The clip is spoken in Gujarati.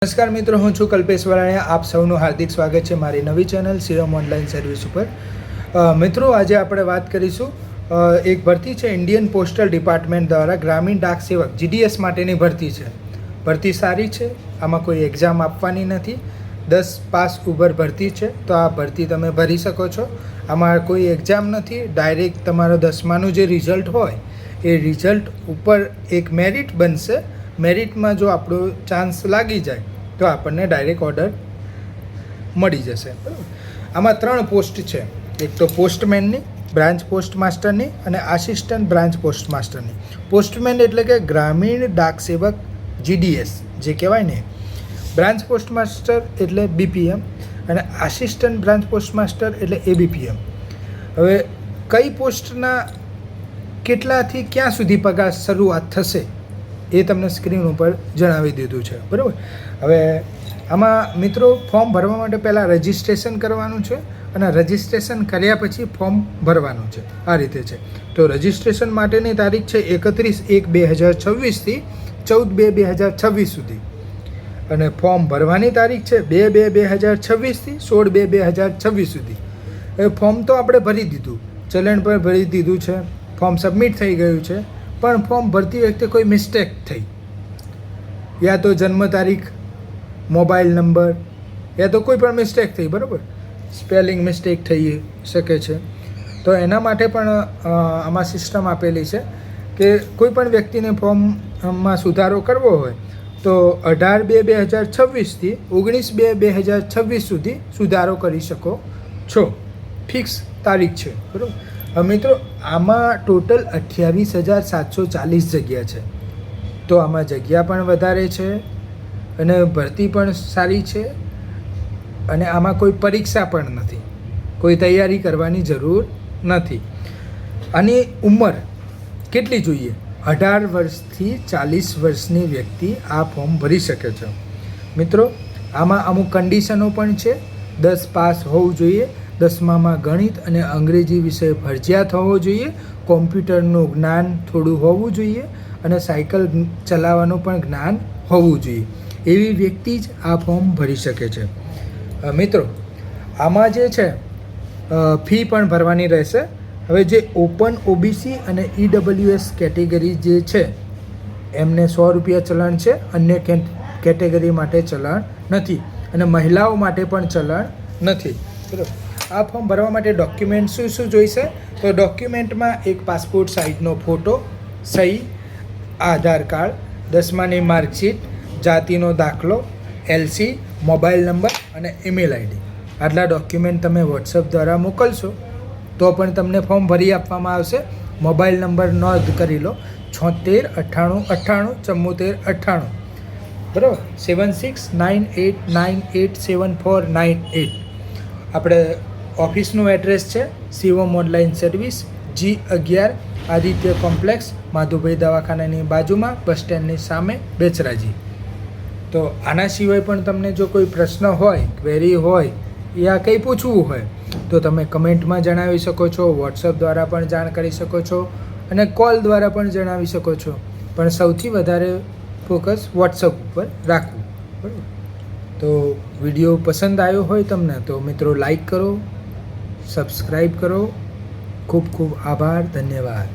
નમસ્કાર મિત્રો, હું છું કલ્પેશ વરાણીયા. આપ સૌનું હાર્દિક સ્વાગત છે મારી નવી ચેનલ સીરમ ઓનલાઈન સર્વિસ ઉપર. મિત્રો, આજે આપણે વાત કરીશું એક ભરતી છે ઇન્ડિયન પોસ્ટલ ડિપાર્ટમેન્ટ દ્વારા ગ્રામીણ ડાક સેવક GDS માટેની ભરતી છે. ભરતી સારી છે, આમાં કોઈ એક્ઝામ આપવાની નથી, 10 પાસ ઉપર ભરતી છે. તો આ ભરતી તમે ભરી શકો છો. આમાં કોઈ એક્ઝામ નથી, ડાયરેક્ટ તમારો 10માનું જે રિઝલ્ટ હોય એ રિઝલ્ટ ઉપર એક મેરિટ બનશે. મેરિટમાં જો આપણો ચાન્સ લાગી જાય તો આપણને ડાયરેક્ટ ઓર્ડર મળી જશે. બરાબર. આમાં 3 પોસ્ટ છે. એક તો પોસ્ટમેનની, બ્રાન્ચ પોસ્ટ માસ્ટરની અને આસિસ્ટન્ટ બ્રાન્ચ પોસ્ટ માસ્ટરની. પોસ્ટમેન એટલે કે ગ્રામીણ ડાક સેવક GDS જે કહેવાય ને. બ્રાન્ચ પોસ્ટ માસ્ટર એટલે BPM અને આસિસ્ટન્ટ બ્રાન્ચ પોસ્ટ માસ્ટર એટલે ABPM. હવે કઈ પોસ્ટના કેટલાથી ક્યાં સુધી પગાર શરૂઆત થશે એ તમને સ્ક્રીન ઉપર જણાવી દીધું છે. બરાબર. હવે આમાં મિત્રો ફોર્મ ભરવા માટે પહેલાં રજિસ્ટ્રેશન કરવાનું છે અને રજિસ્ટ્રેશન કર્યા પછી ફોર્મ ભરવાનું છે. આ રીતે છે. તો રજિસ્ટ્રેશન માટેની તારીખ છે 31/1/2026 થી 14/2/2026 સુધી અને ફોર્મ ભરવાની તારીખ છે 2/2/2026 થી 16/2/2026 સુધી. હવે ફોર્મ તો આપણે ભરી દીધું, ચલણ પર ભરી દીધું છે, ફોર્મ સબમિટ થઈ ગયું છે, પણ ફોર્મ ભરતી વખતે કોઈ મિસ્ટેક થઈ, યા તો જન્મ તારીખ, મોબાઈલ નંબર, યા તો કોઈ પણ મિસ્ટેક થઈ, બરાબર, સ્પેલિંગ મિસ્ટેક થઈ શકે છે. તો એના માટે પણ આમાં સિસ્ટમ આપેલી છે કે કોઈ પણ વ્યક્તિને ફોર્મમાં સુધારો કરવો હોય તો 18/2/2026 થી 19/2/2026 સુધી સુધારો કરી શકો છો. ફિક્સ તારીખ છે. બરાબર. મિત્રો, આમાં ટોટલ 28,740 જગ્યા છે. તો આમાં જગ્યા પણ વધારે છે અને ભરતી પણ સારી છે અને આમાં કોઈ પરીક્ષા પણ નથી, કોઈ તૈયારી કરવાની જરૂર નથી. આની ઉંમર કેટલી જોઈએ? 18 વર્ષથી 40 વર્ષની વ્યક્તિ આ ફોર્મ ભરી શકે છે. મિત્રો, આમાં અમુક કન્ડિશનો પણ છે. 10 પાસ હોવું જોઈએ, 10મામાં ગણિત અને અંગ્રેજી વિષય ફરજિયાત હોવો જોઈએ, કોમ્પ્યુટરનું જ્ઞાન થોડું હોવું જોઈએ અને સાયકલ ચલાવવાનું પણ જ્ઞાન હોવું જોઈએ. એવી વ્યક્તિ જ આ ફોર્મ ભરી શકે છે. મિત્રો, આમાં જે છે ફી પણ ભરવાની રહેશે. હવે જે ઓપન OBC અને EWS કેટેગરી જે છે એમને ₹100 ચલણ છે, અન્ય કેટેગરી માટે ચલણ નથી અને મહિલાઓ માટે પણ ચલણ નથી. બરાબર. આ ફોર્મ ભરવા માટે ડોક્યુમેન્ટ શું જોઈશે? તો ડોક્યુમેન્ટમાં એક પાસપોર્ટ સાઇઝનો ફોટો, સહી, આધાર કાર્ડ, 10માની માર્કશીટ, જાતિનો દાખલો, LC, મોબાઈલ નંબર અને ઈમેલ ID. આટલા ડોક્યુમેન્ટ તમે WhatsApp દ્વારા મોકલશો તો પણ તમને ફોર્મ ભરી આપવામાં આવશે. મોબાઈલ નંબર નોંધ કરી લો: 769898 બરાબર, 7698987498. આપણે ઓફિસનું એડ્રેસ છે Shivam online service, G11 Aditya complex, Madhubhai દવાખાનાની બાજુમાં, બસ સ્ટેન્ડની સામે, બેચરાજી. તો આના સિવાય પણ તમને જો કોઈ પ્રશ્ન હોય, ક્વેરી હોય યા કંઈ પૂછવું હોય તો તમે કમેન્ટમાં જણાવી શકો છો, WhatsApp દ્વારા પણ જાણ કરી શકો છો અને કોલ દ્વારા પણ જણાવી શકો છો. પણ સૌથી વધારે ફોકસ WhatsApp ઉપર રાખવું. બરાબર. તો વિડીયો પસંદ આવ્યો હોય તમને તો મિત્રો લાઈક કરો, સબસ્ક્રાઈબ કરો. ખૂબ ખૂબ આભાર, ધન્યવાદ.